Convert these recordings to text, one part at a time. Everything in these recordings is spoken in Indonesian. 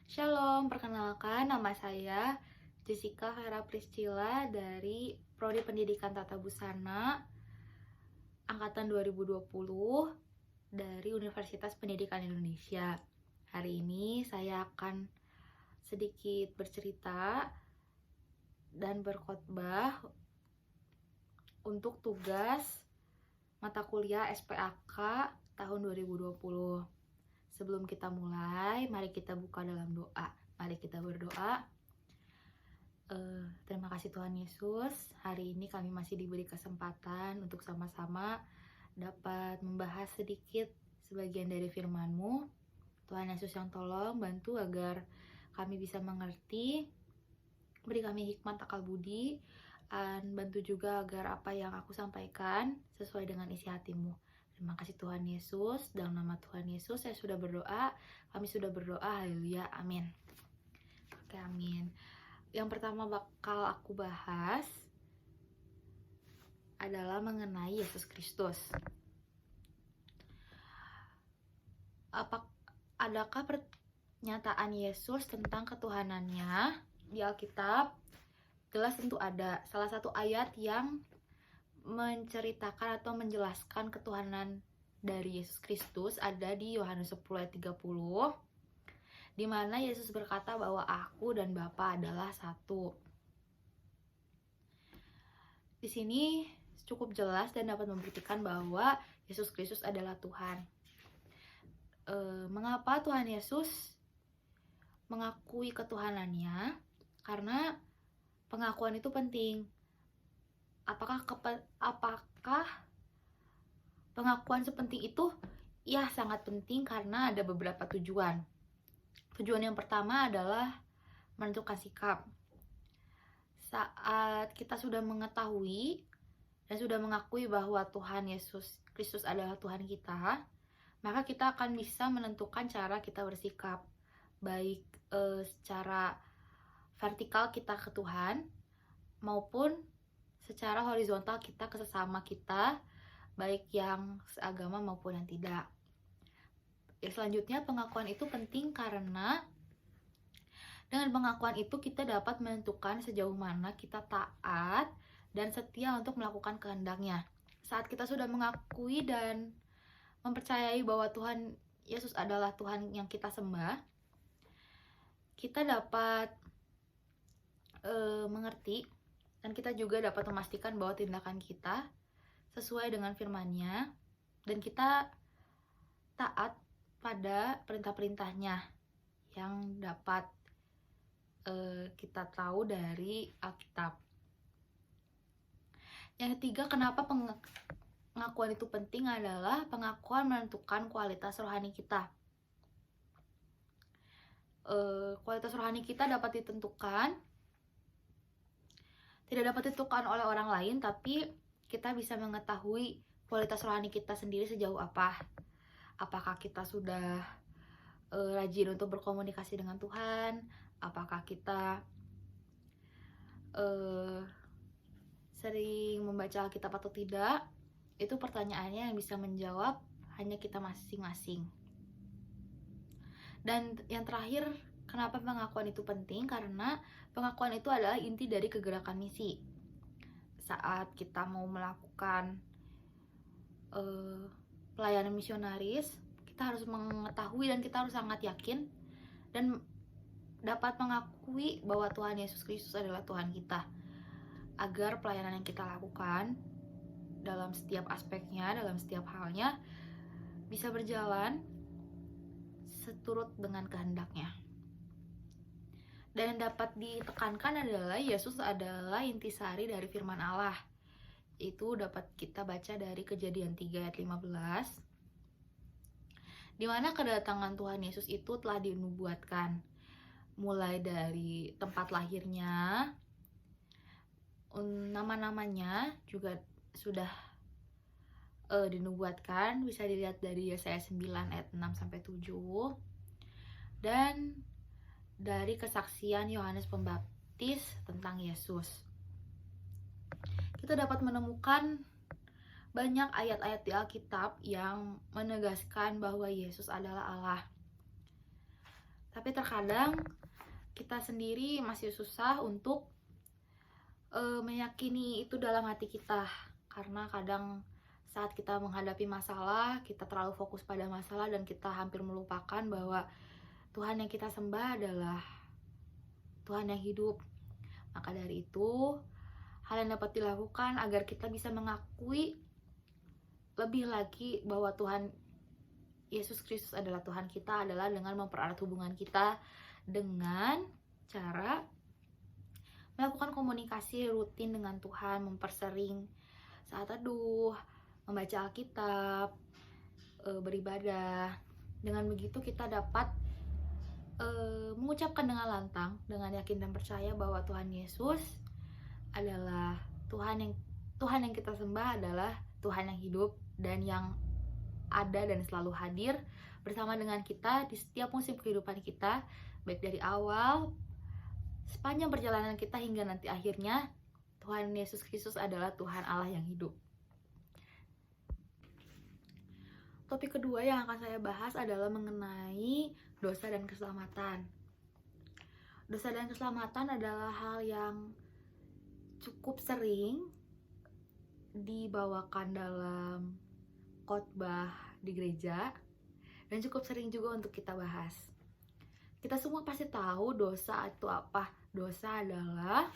Shalom, perkenalkan nama saya Jessica Vera Priscilla dari Prodi Pendidikan Tata Busana Angkatan 2020 dari Universitas Pendidikan Indonesia. Hari ini saya akan sedikit bercerita dan berkhotbah untuk tugas mata kuliah SPAK tahun 2020. Sebelum kita mulai, mari kita buka dalam doa. Mari kita berdoa. Terima kasih Tuhan Yesus. Hari ini kami masih diberi kesempatan untuk sama-sama dapat membahas sedikit sebagian dari firman-Mu. Tuhan Yesus yang tolong bantu agar kami bisa mengerti. Beri kami hikmat akal budi. Dan bantu juga agar apa yang aku sampaikan sesuai dengan isi hati-Mu. Terima kasih Tuhan Yesus. Dalam nama Tuhan Yesus saya sudah berdoa. Kami sudah berdoa. Haleluya. Amin. Oke, amin. Yang pertama bakal aku bahas adalah mengenai Yesus Kristus. Adakah pernyataan Yesus tentang ketuhanannya di Alkitab? Jelas tentu ada. Salah satu ayat yang menceritakan atau menjelaskan ketuhanan dari Yesus Kristus ada di Yohanes 10 ayat 30, di mana Yesus berkata bahwa aku dan Bapa adalah satu. Di sini cukup jelas dan dapat membuktikan bahwa Yesus Kristus adalah Tuhan. Mengapa Tuhan Yesus mengakui ketuhanannya? Karena pengakuan itu penting. Apakah pengakuan sepenting itu? Ya, sangat penting karena ada beberapa tujuan. Tujuan yang pertama adalah menentukan sikap. Saat kita sudah mengetahui dan sudah mengakui bahwa Tuhan Yesus Kristus adalah Tuhan kita, maka kita akan bisa menentukan cara kita bersikap, baik secara vertikal kita ke Tuhan maupun secara horizontal kita ke sesama kita, baik yang seagama maupun yang tidak. Selanjutnya, pengakuan itu penting karena dengan pengakuan itu kita dapat menentukan sejauh mana kita taat dan setia untuk melakukan kehendaknya. Saat kita sudah mengakui dan mempercayai bahwa Tuhan Yesus adalah Tuhan yang kita sembah, kita dapat mengerti dan kita juga dapat memastikan bahwa tindakan kita sesuai dengan firman-Nya dan kita taat pada perintah-perintahnya yang dapat kita tahu dari Alkitab. Yang ketiga, kenapa pengakuan itu penting adalah pengakuan menentukan kualitas rohani kita. Kualitas rohani kita dapat ditentukan, tidak dapat ditentukan oleh orang lain, tapi kita bisa mengetahui kualitas rohani kita sendiri sejauh apa. Apakah kita sudah rajin untuk berkomunikasi dengan Tuhan? Apakah kita sering membaca Alkitab atau tidak? Itu pertanyaannya yang bisa menjawab hanya kita masing-masing. Dan yang terakhir, kenapa pengakuan itu penting? Karena pengakuan itu adalah inti dari kegerakan misi. Saat kita mau melakukan pelayanan misionaris, kita harus mengetahui dan kita harus sangat yakin dan dapat mengakui bahwa Tuhan Yesus Kristus adalah Tuhan kita, agar pelayanan yang kita lakukan dalam setiap aspeknya, dalam setiap halnya bisa berjalan seturut dengan kehendaknya. Dan yang dapat ditekankan adalah Yesus adalah intisari dari firman Allah. Itu dapat kita baca dari Kejadian 3 ayat 15, di mana kedatangan Tuhan Yesus itu telah dinubuatkan, mulai dari tempat lahirnya, nama-namanya juga sudah dinubuatkan, bisa dilihat dari Yesaya 9 ayat 6-7, dan dari kesaksian Yohanes Pembaptis tentang Yesus. Kita dapat menemukan banyak ayat-ayat di Alkitab yang menegaskan bahwa Yesus adalah Allah. Tapi terkadang kita sendiri masih susah untuk meyakini itu dalam hati kita, karena kadang saat kita menghadapi masalah, kita terlalu fokus pada masalah dan kita hampir melupakan bahwa Tuhan yang kita sembah adalah Tuhan yang hidup. Maka dari itu, hal yang dapat dilakukan agar kita bisa mengakui lebih lagi bahwa Tuhan Yesus Kristus adalah Tuhan kita adalah dengan mempererat hubungan kita dengan cara melakukan komunikasi rutin dengan Tuhan, mempersering saat teduh, membaca Alkitab, beribadah. Dengan begitu kita dapat mengucapkan dengan lantang, dengan yakin dan percaya bahwa Tuhan Yesus adalah Tuhan yang kita sembah adalah Tuhan yang hidup dan yang ada dan selalu hadir bersama dengan kita di setiap musim kehidupan kita, baik dari awal sepanjang perjalanan kita hingga nanti akhirnya. Tuhan Yesus Kristus adalah Tuhan Allah yang hidup. Topik kedua yang akan saya bahas adalah mengenai dosa dan keselamatan. Dosa dan keselamatan adalah hal yang cukup sering dibawakan dalam khotbah di gereja dan cukup sering juga untuk kita bahas. Kita semua pasti tahu dosa itu apa. Dosa adalah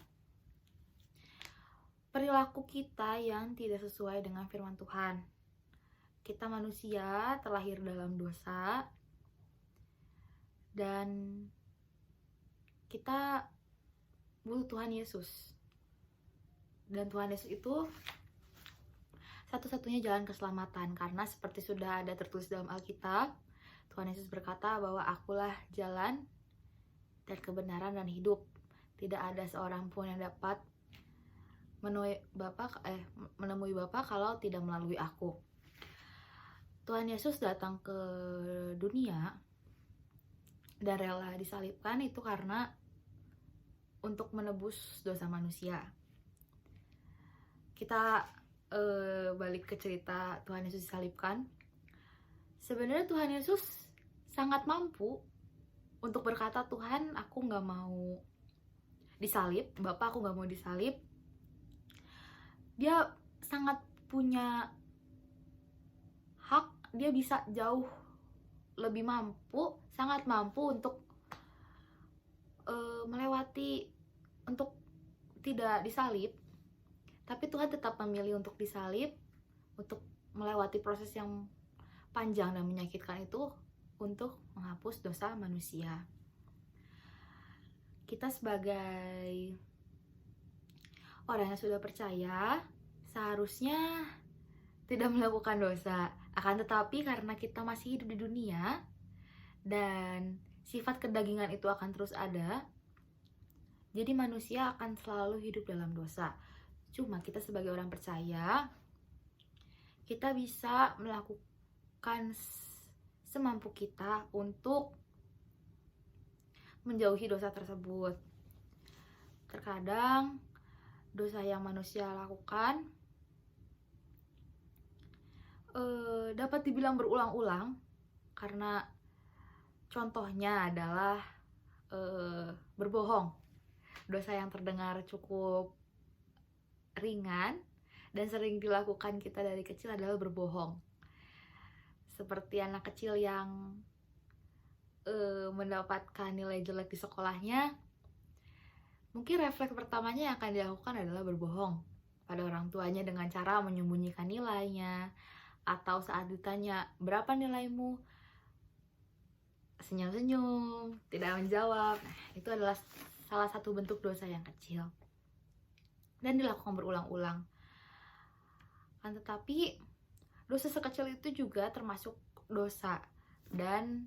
perilaku kita yang tidak sesuai dengan firman Tuhan. Kita manusia terlahir dalam dosa dan kita butuh Tuhan Yesus. Dan Tuhan Yesus itu satu-satunya jalan keselamatan, karena seperti sudah ada tertulis dalam Alkitab, Tuhan Yesus berkata bahwa akulah jalan dan kebenaran dan hidup. Tidak ada seorang pun yang dapat menemui Bapa kalau tidak melalui aku. Tuhan Yesus datang ke dunia dan rela disalibkan itu karena untuk menebus dosa manusia. Kita balik ke cerita Tuhan Yesus disalibkan. Sebenarnya Tuhan Yesus sangat mampu untuk berkata, Tuhan, aku gak mau disalib, Bapak, aku gak mau disalib. Dia sangat punya hak, dia bisa jauh lebih mampu, sangat mampu untuk melewati, untuk tidak disalib. Tapi Tuhan tetap memilih untuk disalib, untuk melewati proses yang panjang dan menyakitkan itu untuk menghapus dosa manusia. Kita sebagai orang yang sudah percaya seharusnya tidak melakukan dosa. Akan tetapi karena kita masih hidup di dunia dan sifat kedagingan itu akan terus ada, jadi manusia akan selalu hidup dalam dosa. Cuma kita sebagai orang percaya, kita bisa melakukan semampu kita untuk menjauhi dosa tersebut. Terkadang dosa yang manusia lakukan dapat dibilang berulang-ulang, karena contohnya adalah berbohong. Dosa yang terdengar cukup ringan dan sering dilakukan kita dari kecil adalah berbohong. Seperti anak kecil yang mendapatkan nilai jelek di sekolahnya, mungkin refleks pertamanya yang akan dilakukan adalah berbohong pada orang tuanya dengan cara menyembunyikan nilainya, atau saat ditanya berapa nilaimu, senyum-senyum, tidak menjawab. Itu adalah salah satu bentuk dosa yang kecil dan dilakukan berulang-ulang. Kan tetapi dosa sekecil itu juga termasuk dosa dan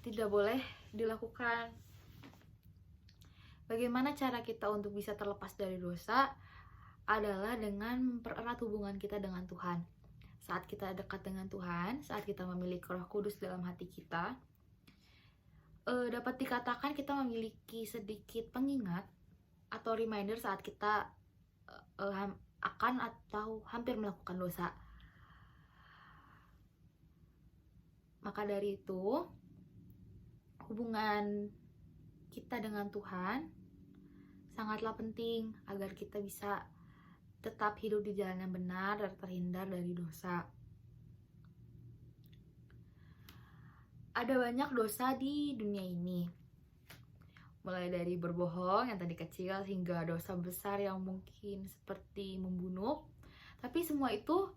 tidak boleh dilakukan. Bagaimana cara kita untuk bisa terlepas dari dosa adalah dengan mempererat hubungan kita dengan Tuhan. Saat kita dekat dengan Tuhan, saat kita memiliki Roh Kudus dalam hati kita, dapat dikatakan kita memiliki sedikit pengingat atau reminder saat kita akan atau hampir melakukan dosa. Maka dari itu, hubungan kita dengan Tuhan sangatlah penting agar kita bisa tetap hidup di jalan yang benar dan terhindar dari dosa. Ada banyak dosa di dunia ini, mulai dari berbohong yang tadi kecil hingga dosa besar yang mungkin seperti membunuh. Tapi semua itu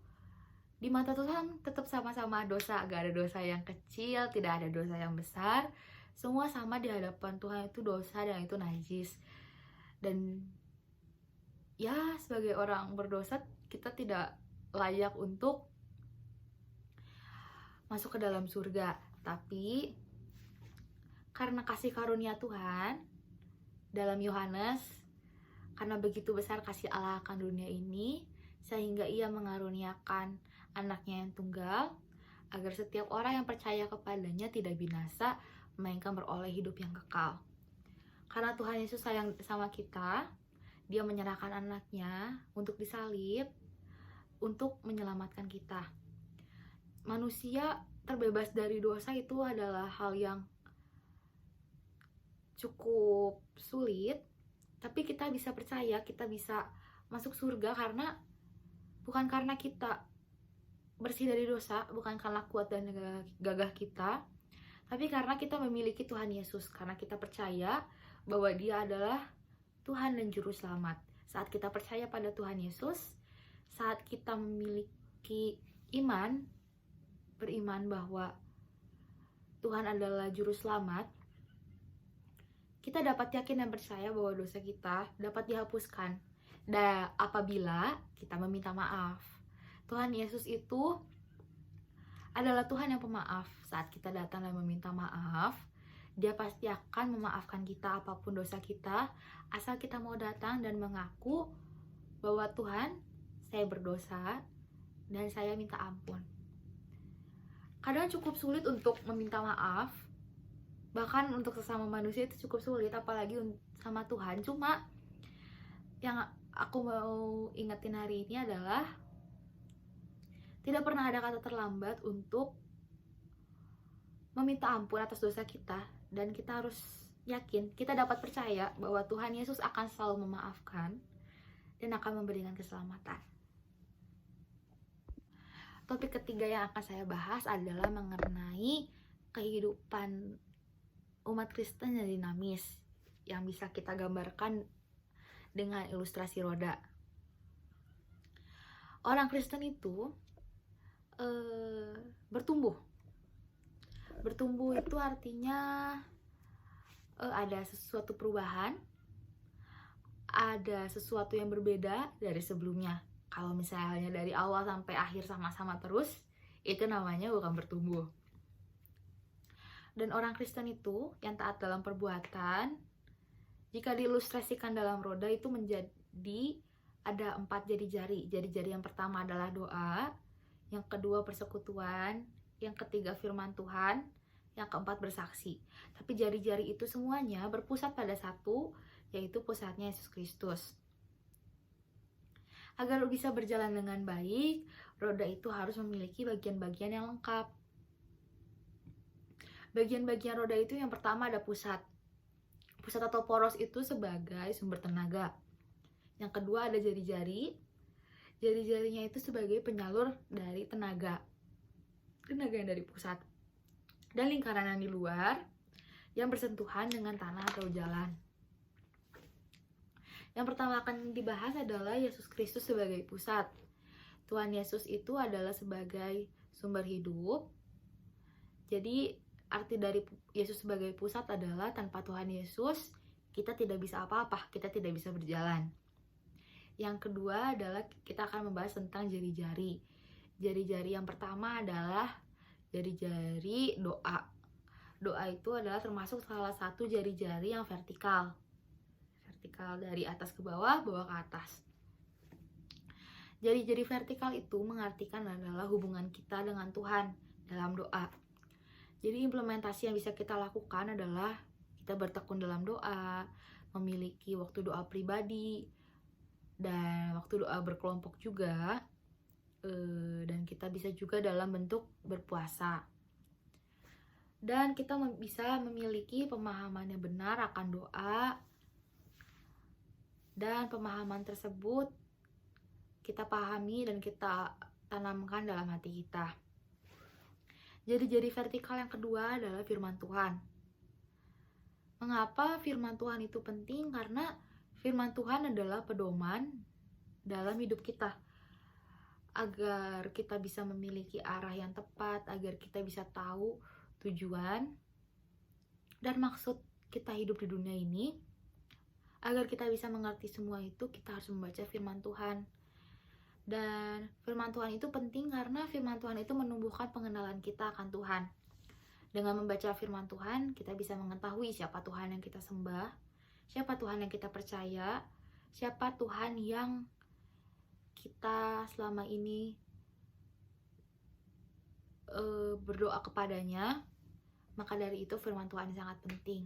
di mata Tuhan tetap sama-sama dosa. Gak ada dosa yang kecil, tidak ada dosa yang besar. Semua sama di hadapan Tuhan, itu dosa dan itu najis. Dan ya, sebagai orang berdosa, kita tidak layak untuk masuk ke dalam surga. Tapi karena kasih karunia Tuhan dalam Yohanes, karena begitu besar kasih Allah akan dunia ini, sehingga ia mengaruniakan anaknya yang tunggal, agar setiap orang yang percaya kepadanya tidak binasa, melainkan beroleh hidup yang kekal. Karena Tuhan Yesus sayang sama kita, dia menyerahkan anaknya untuk disalib, untuk menyelamatkan kita. Manusia terbebas dari dosa itu adalah hal yang cukup sulit, tapi kita bisa percaya, kita bisa masuk surga bukan karena kita bersih dari dosa, bukan karena kuat dan gagah kita, tapi karena kita memiliki Tuhan Yesus, karena kita percaya bahwa dia adalah Tuhan dan Juru Selamat. Saat kita percaya pada Tuhan Yesus, saat kita memiliki beriman bahwa Tuhan adalah Juru Selamat, kita dapat yakin dan percaya bahwa dosa kita dapat dihapuskan. Dan apabila kita meminta maaf, Tuhan Yesus itu adalah Tuhan yang pemaaf. Saat kita datang dan meminta maaf, dia pasti akan memaafkan kita apapun dosa kita, asal kita mau datang dan mengaku bahwa Tuhan, saya berdosa dan saya minta ampun. Kadang cukup sulit untuk meminta maaf, bahkan untuk sesama manusia itu cukup sulit, apalagi sama Tuhan. Cuma yang aku mau ingetin hari ini adalah tidak pernah ada kata terlambat untuk meminta ampun atas dosa kita. Dan kita harus yakin, kita dapat percaya bahwa Tuhan Yesus akan selalu memaafkan dan akan memberikan keselamatan. Topik ketiga yang akan saya bahas adalah mengenai kehidupan umat Kristen yang dinamis, yang bisa kita gambarkan dengan ilustrasi roda. Orang Kristen itu bertumbuh. Bertumbuh itu artinya ada sesuatu perubahan, ada sesuatu yang berbeda dari sebelumnya. Kalau misalnya dari awal sampai akhir sama-sama terus, itu namanya bukan bertumbuh. Dan orang Kristen itu yang taat dalam perbuatan, jika diilustrasikan dalam roda itu menjadi ada 4 jari-jari. Jari-jari yang pertama adalah doa, yang kedua persekutuan, yang ketiga firman Tuhan, yang keempat bersaksi. Tapi jari-jari itu semuanya berpusat pada satu, yaitu pusatnya Yesus Kristus. Agar bisa berjalan dengan baik, roda itu harus memiliki bagian-bagian yang lengkap. Bagian-bagian roda itu yang pertama ada pusat. Pusat atau poros itu sebagai sumber tenaga. Yang kedua ada jari-jari. Jari-jarinya itu sebagai penyalur dari tenaga yang dari pusat. Dan lingkaran yang di luar yang bersentuhan dengan tanah atau jalan. Yang pertama akan dibahas adalah Yesus Kristus sebagai pusat. Tuhan Yesus itu adalah sebagai sumber hidup. Jadi arti dari Yesus sebagai pusat adalah tanpa Tuhan Yesus kita tidak bisa apa-apa, kita tidak bisa berjalan. Yang kedua adalah kita akan membahas tentang jari-jari. Jari-jari yang pertama adalah jari-jari doa. Doa itu adalah termasuk salah satu jari-jari yang vertikal. Vertikal dari atas ke bawah, bawah ke atas. Jari-jari vertikal itu mengartikan adalah hubungan kita dengan Tuhan dalam doa. Jadi implementasi yang bisa kita lakukan adalah kita bertekun dalam doa, memiliki waktu doa pribadi, dan waktu doa berkelompok juga, dan kita bisa juga dalam bentuk berpuasa. dan kita bisa memiliki pemahaman yang benar akan doa, dan pemahaman tersebut kita pahami dan kita tanamkan dalam hati kita. Jadi vertikal yang kedua adalah firman Tuhan. Mengapa firman Tuhan itu penting? Karena firman Tuhan adalah pedoman dalam hidup kita, agar kita bisa memiliki arah yang tepat, agar kita bisa tahu tujuan dan maksud kita hidup di dunia ini. Agar kita bisa mengerti semua itu, kita harus membaca firman Tuhan. Dan firman Tuhan itu penting karena firman Tuhan itu menumbuhkan pengenalan kita akan Tuhan. Dengan membaca firman Tuhan, kita bisa mengetahui siapa Tuhan yang kita sembah, siapa Tuhan yang kita percaya, siapa Tuhan yang kita selama ini berdoa kepadanya. Maka dari itu firman Tuhan sangat penting.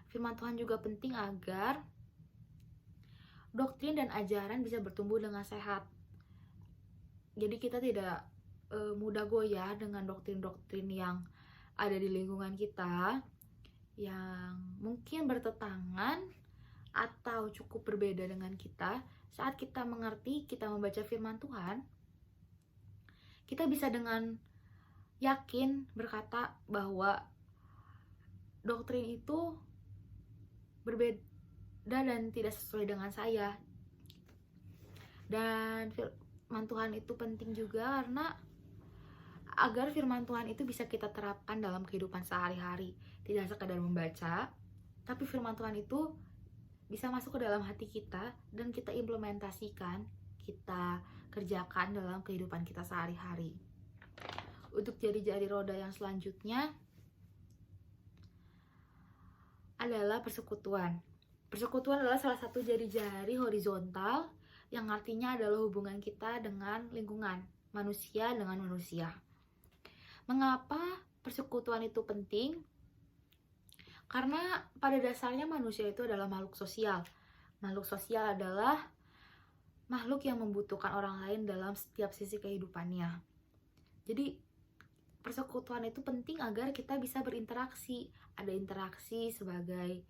Firman Tuhan juga penting agar doktrin dan ajaran bisa bertumbuh dengan sehat. Jadi kita tidak mudah goyah dengan doktrin-doktrin yang ada di lingkungan kita, yang mungkin bertentangan atau cukup berbeda dengan kita. Saat kita mengerti, kita membaca firman Tuhan, kita bisa dengan yakin berkata bahwa doktrin itu berbeda dan tidak sesuai dengan saya. Dan firman Tuhan itu penting juga karena agar firman Tuhan itu bisa kita terapkan dalam kehidupan sehari-hari. Tidak sekadar membaca, tapi firman Tuhan itu bisa masuk ke dalam hati kita dan kita implementasikan, kita kerjakan dalam kehidupan kita sehari-hari. Untuk jari-jari roda yang selanjutnya adalah persekutuan. Persekutuan adalah salah satu jari-jari horizontal yang artinya adalah hubungan kita dengan lingkungan, manusia dengan manusia. Mengapa persekutuan itu penting? Karena pada dasarnya manusia itu adalah makhluk sosial. Makhluk sosial adalah makhluk yang membutuhkan orang lain dalam setiap sisi kehidupannya. Jadi persekutuan itu penting agar kita bisa berinteraksi. Ada interaksi sebagai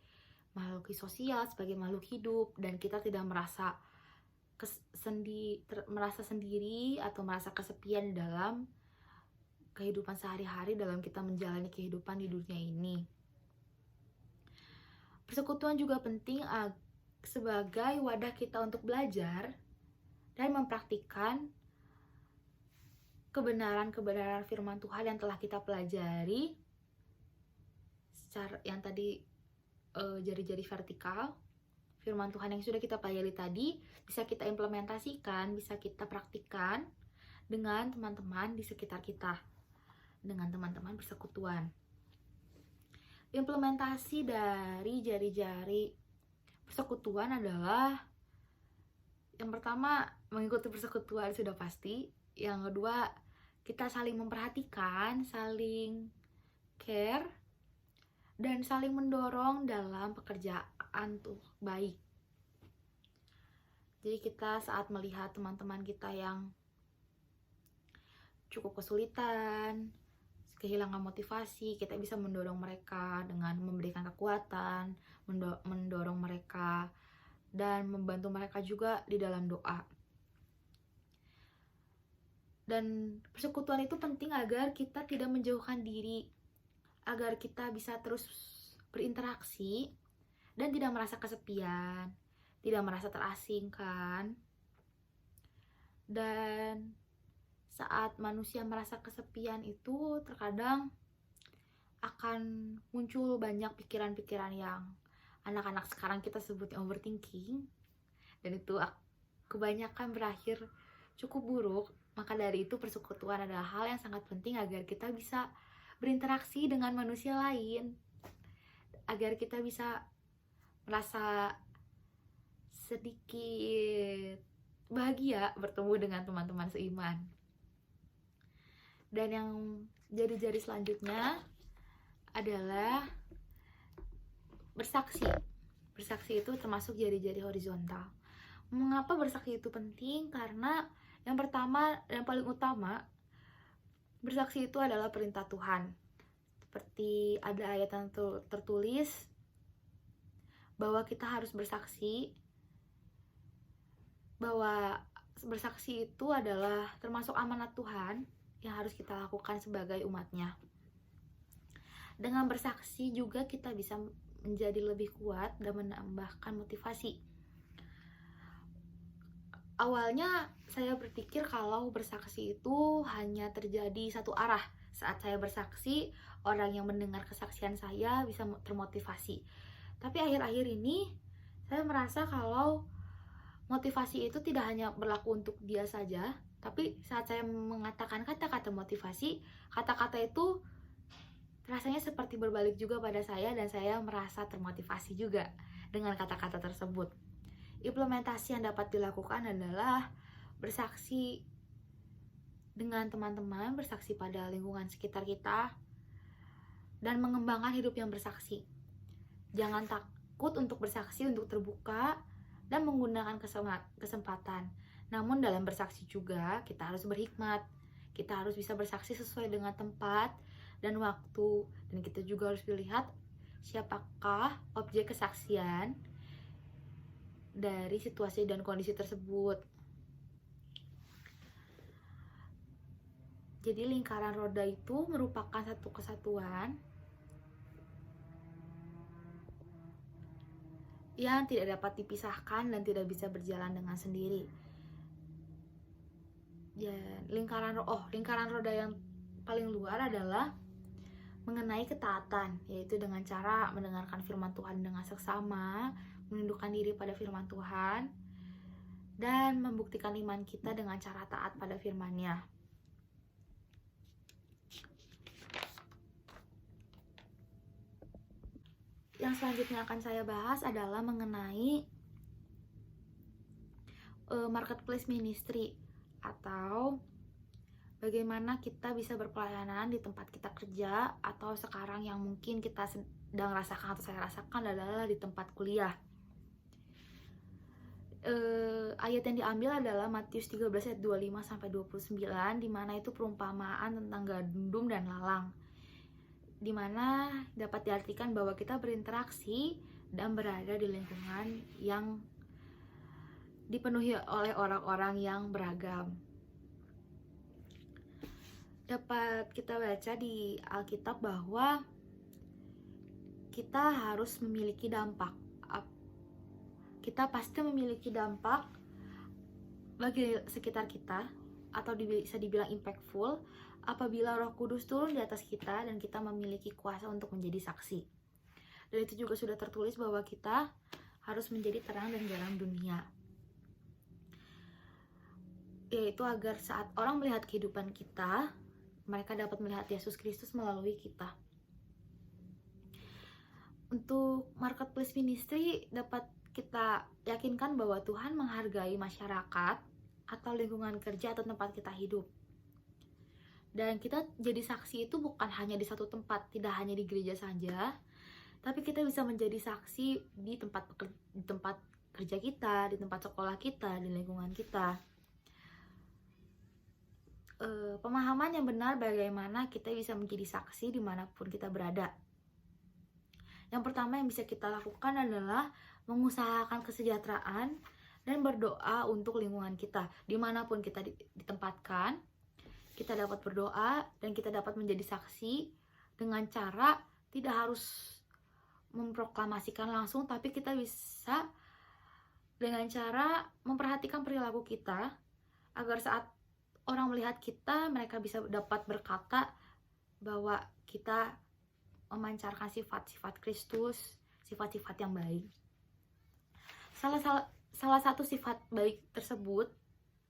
makhluk sosial, sebagai makhluk hidup, dan kita tidak merasa sendiri atau merasa kesepian dalam kehidupan sehari-hari, dalam kita menjalani kehidupan di dunia ini. Persekutuan juga penting sebagai wadah kita untuk belajar dan mempraktikkan kebenaran-kebenaran firman Tuhan yang telah kita pelajari secara yang tadi jari-jari vertikal. Firman Tuhan yang sudah kita pelajari tadi bisa kita implementasikan, bisa kita praktikkan dengan teman-teman di sekitar kita, dengan teman-teman persekutuan. Implementasi dari jari-jari persekutuan adalah, yang pertama, mengikuti persekutuan sudah pasti. Yang kedua, kita saling memperhatikan, saling care, dan saling mendorong dalam pekerjaan tuh baik. Jadi kita saat melihat teman-teman kita yang cukup kesulitan, kehilangan motivasi, kita bisa mendorong mereka dengan memberikan kekuatan, mendorong mereka, dan membantu mereka juga di dalam doa. Dan persekutuan itu penting agar kita tidak menjauhkan diri, agar kita bisa terus berinteraksi dan tidak merasa kesepian, tidak merasa terasingkan. Dan saat manusia merasa kesepian itu terkadang akan muncul banyak pikiran-pikiran yang anak-anak sekarang kita sebutnya overthinking, dan itu kebanyakan berakhir cukup buruk. Maka dari itu persekutuan adalah hal yang sangat penting agar kita bisa berinteraksi dengan manusia lain, agar kita bisa merasa sedikit bahagia bertemu dengan teman-teman seiman. Dan yang jari-jari selanjutnya adalah bersaksi. Bersaksi itu termasuk jari-jari horizontal. Mengapa bersaksi itu penting? Karena yang pertama dan paling utama, bersaksi itu adalah perintah Tuhan. seperti ada ayat yang tertulis bahwa kita harus bersaksi, bahwa bersaksi itu adalah termasuk amanat Tuhan yang harus kita lakukan sebagai umatnya. Dengan bersaksi juga kita bisa menjadi lebih kuat dan menambahkan motivasi. Awalnya saya berpikir kalau bersaksi itu hanya terjadi satu arah. Saat saya bersaksi, orang yang mendengar kesaksian saya bisa termotivasi. Tapi akhir-akhir ini saya merasa kalau motivasi itu tidak hanya berlaku untuk dia saja, tapi saat saya mengatakan kata-kata motivasi, kata-kata itu rasanya seperti berbalik juga pada saya dan saya merasa termotivasi juga dengan kata-kata tersebut. Implementasi yang dapat dilakukan adalah bersaksi dengan teman-teman, bersaksi pada lingkungan sekitar kita, dan mengembangkan hidup yang bersaksi. Jangan takut untuk bersaksi, untuk terbuka, dan menggunakan kesempatan. Namun dalam bersaksi juga kita harus berhikmat. Kita harus bisa bersaksi sesuai dengan tempat dan waktu. Dan kita juga harus melihat siapakah objek kesaksian dari situasi dan kondisi tersebut. Jadi lingkaran roda itu merupakan satu kesatuan yang tidak dapat dipisahkan dan tidak bisa berjalan dengan sendiri. Ya, lingkaran roda yang paling luar adalah mengenai ketaatan, yaitu dengan cara mendengarkan firman Tuhan dengan seksama, menundukkan diri pada firman Tuhan, dan membuktikan iman kita dengan cara taat pada firman-Nya. Yang selanjutnya akan saya bahas adalah mengenai marketplace ministry, atau bagaimana kita bisa berpelayanan di tempat kita kerja, atau sekarang yang mungkin kita sedang rasakan atau saya rasakan adalah di tempat kuliah. Ayat yang diambil adalah Matius 13 ayat 25-29, di mana itu perumpamaan tentang gandum dan lalang, di mana dapat diartikan bahwa kita berinteraksi dan berada di lingkungan yang dipenuhi oleh orang-orang yang beragam. Dapat kita baca di Alkitab bahwa kita harus memiliki dampak. Kita pasti memiliki dampak bagi sekitar kita, atau bisa dibilang impactful, apabila Roh Kudus turun di atas kita dan kita memiliki kuasa untuk menjadi saksi. Dan itu juga sudah tertulis bahwa kita harus menjadi terang dan garam dunia, yaitu agar saat orang melihat kehidupan kita, mereka dapat melihat Yesus Kristus melalui kita. Untuk marketplace ministry, dapat kita yakinkan bahwa Tuhan menghargai masyarakat atau lingkungan kerja atau tempat kita hidup. Dan kita jadi saksi itu bukan hanya di satu tempat, tidak hanya di gereja saja, tapi kita bisa menjadi saksi di tempat kerja kita, di tempat sekolah kita, di lingkungan kita. Pemahaman yang benar bagaimana kita bisa menjadi saksi dimanapun kita berada. Yang pertama yang bisa kita lakukan adalah mengusahakan kesejahteraan dan berdoa untuk lingkungan kita. Dimanapun kita ditempatkan, kita dapat berdoa dan kita dapat menjadi saksi dengan cara tidak harus memproklamasikan langsung, tapi kita bisa dengan cara memperhatikan perilaku kita, agar saat orang melihat kita, mereka bisa dapat berkata bahwa kita memancarkan sifat-sifat Kristus, sifat-sifat yang baik. Salah satu sifat baik tersebut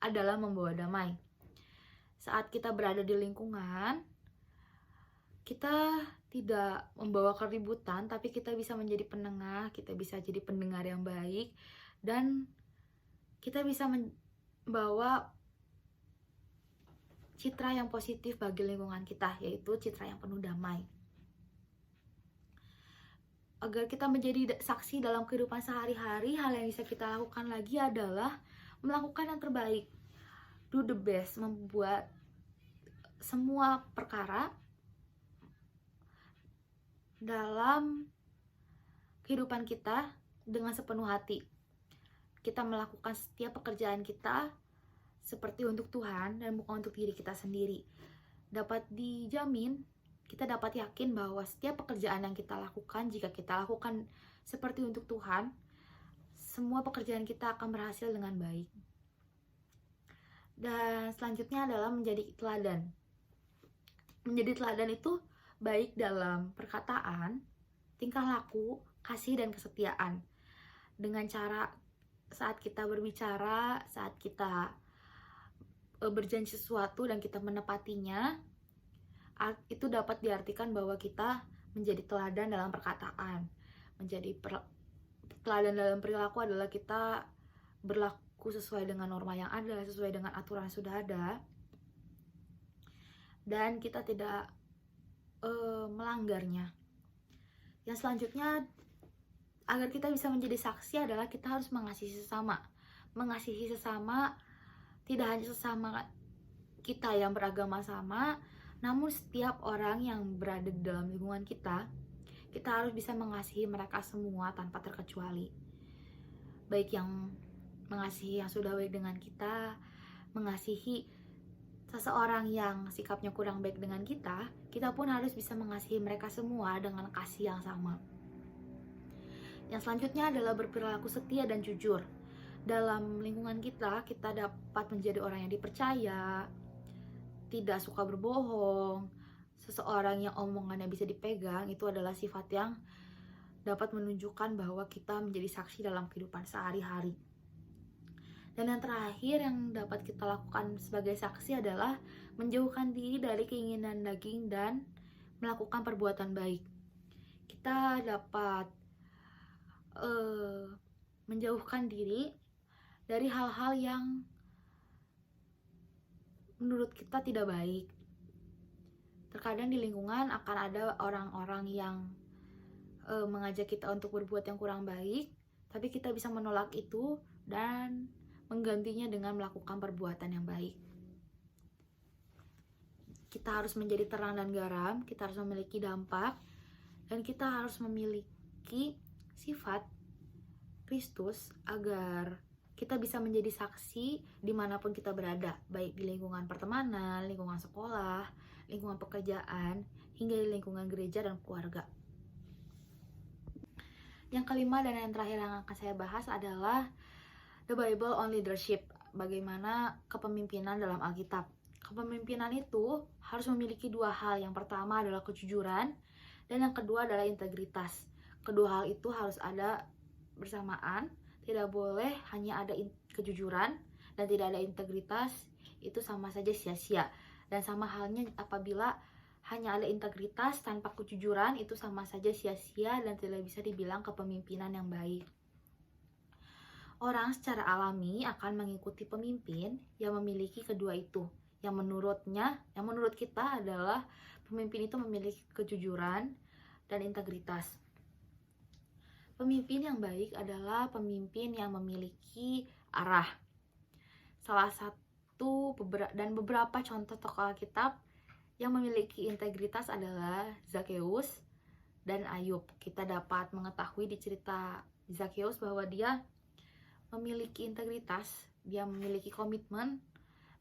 adalah membawa damai. Saat kita berada di lingkungan, kita tidak membawa keributan, tapi kita bisa menjadi penengah, kita bisa jadi pendengar yang baik, dan kita bisa membawa citra yang positif bagi lingkungan kita, yaitu citra yang penuh damai. Agar kita menjadi saksi dalam kehidupan sehari-hari, hal yang bisa kita lakukan lagi adalah melakukan yang terbaik, do the best, membuat semua perkara dalam kehidupan kita dengan sepenuh hati. Kita melakukan setiap pekerjaan kita seperti untuk Tuhan dan bukan untuk diri kita sendiri. Dapat dijamin, kita dapat yakin bahwa setiap pekerjaan yang kita lakukan, jika kita lakukan seperti untuk Tuhan, semua pekerjaan kita akan berhasil dengan baik. Dan selanjutnya adalah menjadi teladan. Menjadi teladan itu baik dalam perkataan, tingkah laku, kasih, dan kesetiaan. Dengan cara saat kita berbicara, saat kita berjanji sesuatu dan kita menepatinya, itu dapat diartikan bahwa kita menjadi teladan dalam perkataan. Teladan dalam perilaku adalah kita berlaku sesuai dengan norma yang ada, sesuai dengan aturan yang sudah ada, dan kita tidak melanggarnya. Yang selanjutnya, agar kita bisa menjadi saksi adalah kita harus mengasihi sesama. Mengasihi sesama tidak hanya sesama kita yang beragama sama, namun setiap orang yang berada di dalam lingkungan kita harus bisa mengasihi mereka semua tanpa terkecuali. Baik yang mengasihi yang sudah baik dengan kita, mengasihi seseorang yang sikapnya kurang baik dengan kita pun harus bisa mengasihi mereka semua dengan kasih yang sama. Yang selanjutnya adalah berperilaku setia dan jujur. Dalam lingkungan kita dapat menjadi orang yang dipercaya, tidak suka berbohong, seseorang yang omongannya bisa dipegang. Itu adalah sifat yang dapat menunjukkan bahwa kita menjadi saksi dalam kehidupan sehari-hari. Dan yang terakhir yang dapat kita lakukan sebagai saksi adalah menjauhkan diri dari keinginan daging dan melakukan perbuatan baik. Kita dapat menjauhkan diri dari hal-hal yang menurut kita tidak baik. Terkadang di lingkungan akan ada orang-orang yang mengajak kita untuk berbuat yang kurang baik, tapi kita bisa menolak itu dan menggantinya dengan melakukan perbuatan yang baik. Kita harus menjadi terang dan garam, kita harus memiliki dampak, dan kita harus memiliki sifat Kristus agar kita bisa menjadi saksi dimanapun kita berada, baik di lingkungan pertemanan, lingkungan sekolah, lingkungan pekerjaan, hingga di lingkungan gereja dan keluarga. Yang kelima dan yang terakhir yang akan saya bahas adalah The Bible on Leadership, bagaimana kepemimpinan dalam Alkitab. Kepemimpinan itu harus memiliki dua hal. Yang pertama adalah kejujuran, dan yang kedua adalah integritas. Kedua hal itu harus ada bersamaan, tidak boleh hanya ada kejujuran dan tidak ada integritas, itu sama saja sia-sia. Dan sama halnya apabila hanya ada integritas tanpa kejujuran, itu sama saja sia-sia dan tidak bisa dibilang kepemimpinan yang baik. Orang secara alami akan mengikuti pemimpin yang memiliki kedua itu. Yang menurut kita adalah pemimpin itu memiliki kejujuran dan integritas. Pemimpin yang baik adalah pemimpin yang memiliki arah. Salah satu dan beberapa contoh tokoh Alkitab yang memiliki integritas adalah Zakheus dan Ayub. Kita dapat mengetahui di cerita Zakheus bahwa dia memiliki integritas, dia memiliki komitmen.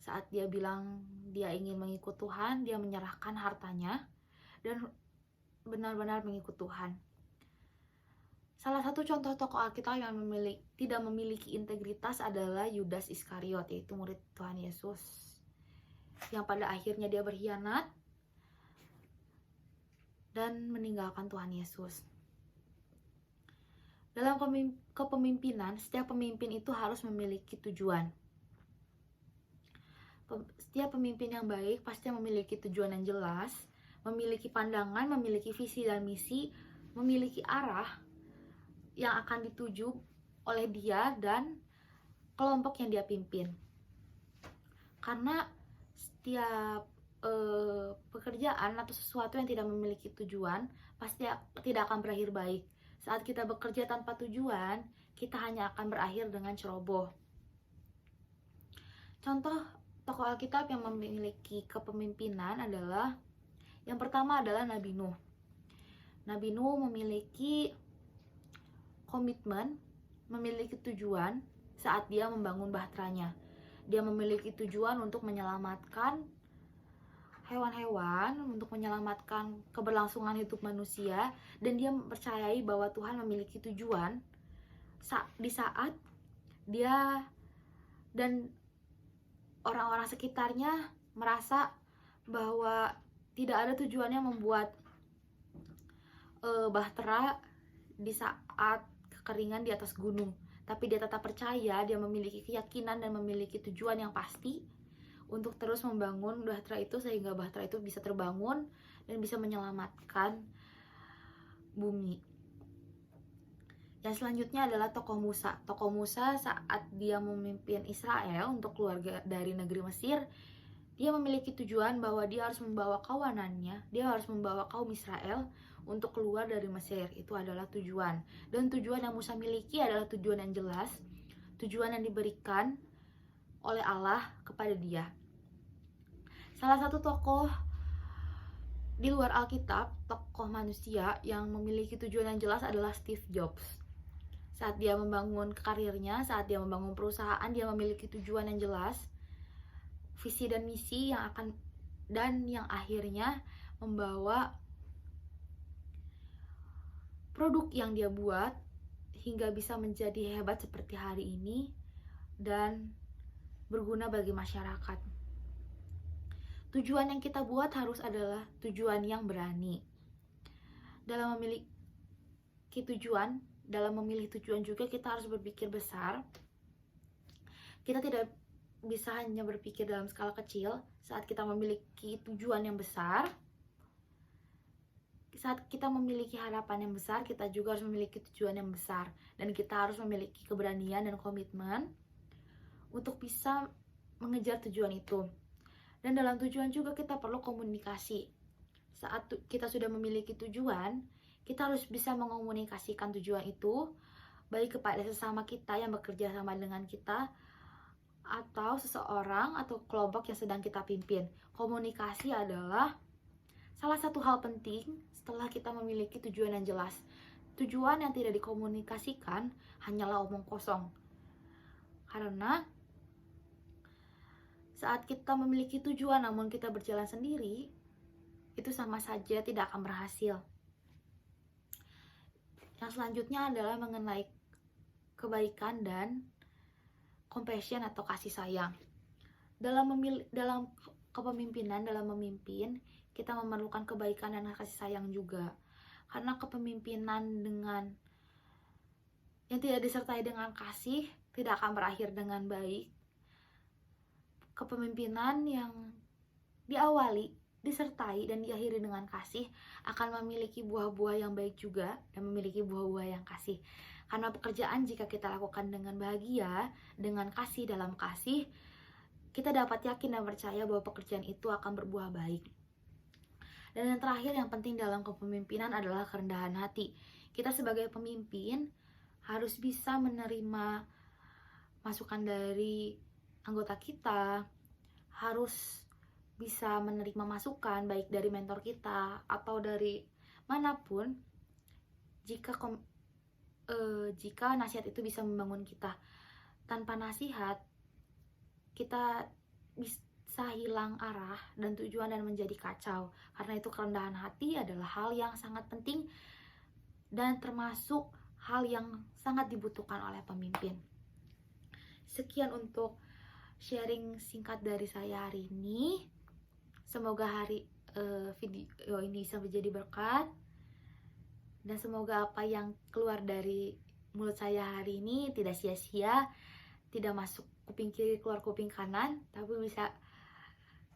Saat dia bilang dia ingin mengikut Tuhan, dia menyerahkan hartanya dan benar-benar mengikut Tuhan. Salah satu contoh tokoh Alkitab yang tidak memiliki integritas adalah Yudas Iskariot, yaitu murid Tuhan Yesus, yang pada akhirnya dia berkhianat dan meninggalkan Tuhan Yesus. Dalam kepemimpinan, setiap pemimpin itu harus memiliki tujuan. Setiap pemimpin yang baik pasti memiliki tujuan yang jelas, memiliki pandangan, memiliki visi dan misi, memiliki arah yang akan dituju oleh dia dan kelompok yang dia pimpin. Karena setiap pekerjaan atau sesuatu yang tidak memiliki tujuan pasti tidak akan berakhir baik. Saat kita bekerja tanpa tujuan, kita hanya akan berakhir dengan ceroboh. Contoh tokoh Alkitab yang memiliki kepemimpinan adalah, yang pertama adalah Nabi Nuh. Nabi Nuh memiliki komitmen, memiliki tujuan saat dia membangun bahteranya. Dia memiliki tujuan untuk menyelamatkan hewan-hewan, untuk menyelamatkan keberlangsungan hidup manusia, dan dia percayai bahwa Tuhan memiliki tujuan di saat dia dan orang-orang sekitarnya merasa bahwa tidak ada tujuannya membuat bahtera di saat kekeringan di atas gunung. Tapi dia tetap percaya, dia memiliki keyakinan dan memiliki tujuan yang pasti untuk terus membangun bahtera itu, sehingga bahtera itu bisa terbangun dan bisa menyelamatkan bumi. Yang selanjutnya adalah tokoh Musa. Tokoh Musa saat dia memimpin Israel untuk keluar dari negeri Mesir, dia memiliki tujuan bahwa dia harus membawa kawanannya, dia harus membawa kaum Israel untuk keluar dari Mesir. Itu adalah tujuan. Dan tujuan yang Musa miliki adalah tujuan yang jelas, tujuan yang diberikan oleh Allah kepada dia. Salah satu tokoh di luar Alkitab, tokoh manusia yang memiliki tujuan yang jelas adalah Steve Jobs. Saat dia membangun karirnya, saat dia membangun perusahaan, dia memiliki tujuan yang jelas, visi dan misi yang akhirnya membawa produk yang dia buat hingga bisa menjadi hebat seperti hari ini dan berguna bagi masyarakat. Tujuan yang kita buat harus adalah tujuan yang berani. Dalam memilih tujuan juga kita harus berpikir besar. Kita tidak bisa hanya berpikir dalam skala kecil. Saat kita memiliki tujuan yang besar, saat kita memiliki harapan yang besar, kita juga harus memiliki tujuan yang besar. Dan kita harus memiliki keberanian dan komitmen untuk bisa mengejar tujuan itu. Dan dalam tujuan juga kita perlu komunikasi. Saat kita sudah memiliki tujuan, kita harus bisa mengomunikasikan tujuan itu baik kepada sesama kita yang bekerja sama dengan kita, atau seseorang atau kelompok yang sedang kita pimpin. Komunikasi adalah salah satu hal penting setelah kita memiliki tujuan yang jelas. Tujuan yang tidak dikomunikasikan hanyalah omong kosong. Karena saat kita memiliki tujuan namun kita berjalan sendiri, itu sama saja tidak akan berhasil. Yang selanjutnya adalah mengenai kebaikan dan compassion atau kasih sayang. Dalam kepemimpinan, dalam memimpin, kita memerlukan kebaikan dan kasih sayang juga. Karena kepemimpinan yang tidak disertai dengan kasih tidak akan berakhir dengan baik. Kepemimpinan yang diawali, disertai dan diakhiri dengan kasih akan memiliki buah-buah yang baik juga dan memiliki buah-buah yang kasih. Karena pekerjaan jika kita lakukan dengan bahagia, dengan kasih dalam kasih, kita dapat yakin dan percaya bahwa pekerjaan itu akan berbuah baik. Dan yang terakhir yang penting dalam kepemimpinan adalah kerendahan hati. Kita sebagai pemimpin harus bisa menerima masukan dari anggota kita, harus bisa menerima masukan baik dari mentor kita atau dari manapun jika nasihat itu bisa membangun kita. Tanpa nasihat kita bisa hilang arah dan tujuan dan menjadi kacau. Karena itu kerendahan hati adalah hal yang sangat penting dan termasuk hal yang sangat dibutuhkan oleh pemimpin. Sekian untuk sharing singkat dari saya hari ini. Semoga video ini bisa menjadi berkat, dan semoga apa yang keluar dari mulut saya hari ini tidak sia-sia, tidak masuk kuping kiri keluar kuping kanan, tapi bisa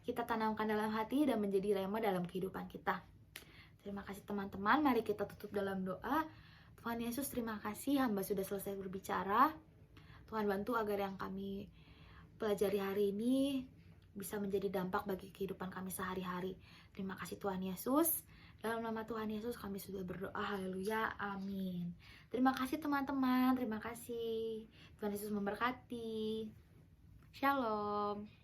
kita tanamkan dalam hati dan menjadi rema dalam kehidupan kita. Terima kasih teman-teman, mari kita tutup dalam doa. Tuhan Yesus, terima kasih hamba sudah selesai berbicara. Tuhan bantu agar yang kami pelajari hari ini bisa menjadi dampak bagi kehidupan kami sehari-hari. Terima kasih Tuhan Yesus. Dalam nama Tuhan Yesus kami sudah berdoa. Haleluya. Amin. Terima kasih teman-teman. Terima kasih. Tuhan Yesus memberkati. Shalom.